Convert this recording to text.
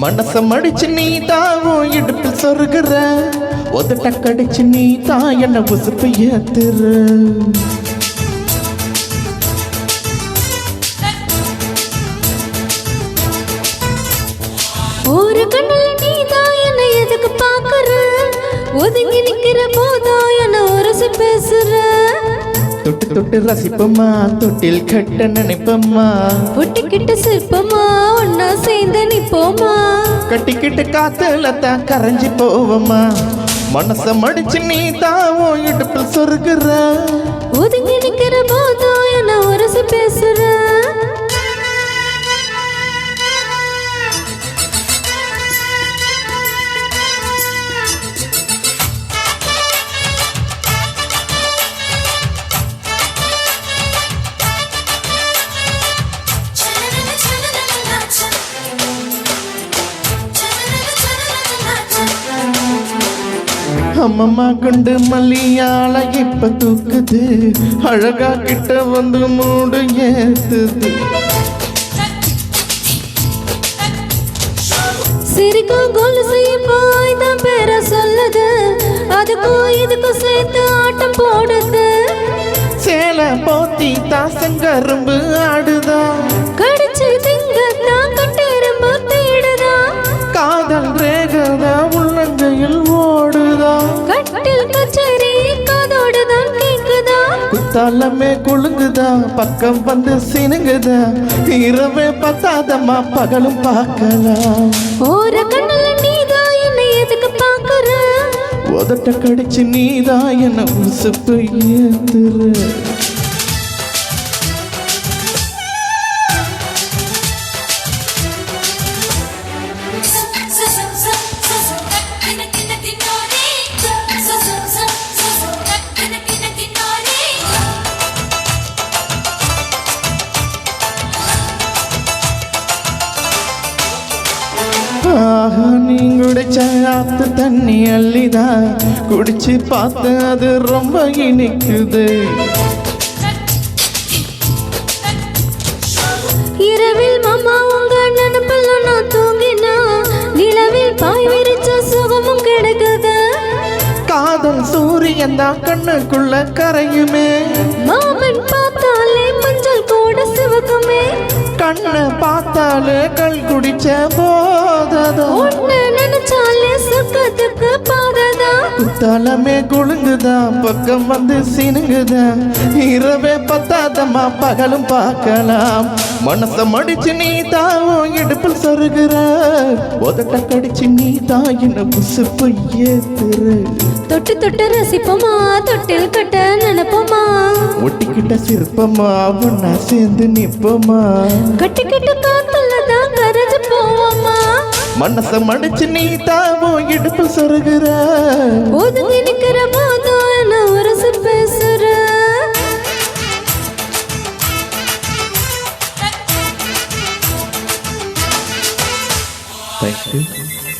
மனச மடிச்சு நீ தாவும் இடுப்பில் சொருகிற உதட்ட கடிச்சு நீ தான் என்ன உசுப்பு ஏத்துற ஒரு கண்ணுல நீ தான் என்ன எதுக்கு பாக்குற ஒதுங்கி நிக்கிற போதா என்ன உரசி பேசுற தொட்டு தொட்டு ரசிப்பம்மா தொட்டில் கட்ட நினைப்பம்மா ஒட்டிக்கிட்டு சிற்பமா ஒன்னா சேர்ந்து நிப்போமா கட்டிக்கிட்டு காத்துல தான் கரைஞ்சி போவம்மா மனச மடிச்சு நீ தாவும் இடுப்பில் சொருகிற ஒதுங்கி நிக்கிற போதா என்ன உரசி பேசுற அம்மம்மா குண்டு மல்லியால இப்ப தூக்குது அழகா கிட்ட வந்து மூடு ஏத்துது சிரிக்கும் கொலுசு போய் தான் பேர சொல்லுது அதுக்கும் இதுக்கும் சேர்த்து ஆட்டம் போடுது சேலை போத்தி தாசங்கரும்பு ஆடுதா கடிச்சு திங்க தான் கட்டிரும்பு தேடுதா காதல் ரேகதா உள்ளங்கையில் ஓடுதா கட்டில் கச்சேரி காதோடுதான் கேக்குதா குத்தாலமே குலுங்குதா பக்கம் வந்து சினுங்குதா இரவே பத்தாதம்மா பகலும் பார்க்கலாம் ஒரு கண்ணுல நீதான் என்னை எதுக்கு பாக்குற உதட்ட கடிச்சு நீதான் என்ன உசுப்பு ஏத்துற நீ குடிச்ச ஆத்து தண்ணி அள்ளிதான் குடிச்சு பார்த்து அது ரொம்ப இனிக்குது இரவில் மாமா உங்க நினைப்பில் நான் தூங்கினா நிலவில் பாய் விரிச்ச சுகமும் கிடைக்குது காதல் சூரியன் தான் கண்ணுக்குள்ள கரையுமே மாமன் பார்த்தாலே மஞ்சள் கூட சிவக்குமே கண்ணை பார்த்தாலே கல் குடிச்ச போததா ஒன்னு நினைச்சாலே சுக்கத்துக்கு பாததா குத்தாலமே குலுங்குதா பக்கம் வந்து சினுங்குதா இரவே பத்தாதம்மா பகலும் பார்க்கலாம் மனச மடிச்சு நீ தாவும் இடுப்பில் சொருகிற உதட்ட கடிச்சு நீ தான் என்ன புசுப்பு ஏத்துற தொட்டு தொட்டு ரசிப்போமா தொட்டில் கட்ட நினைப்போமா ஒட்டிக்கிட்ட சிற்பமா ஒன்னா சேர்ந்து நிப்போமா கட்டிக்கிட்டு காத்துல தான் கரைஞ்சு போவோமா மனச மடிச்சு நீ தாவும் இடுப்பில் சொருகிற ஒதுங்கி நிக்கிற போதும் என்ன உரசு பேசுற Thank you.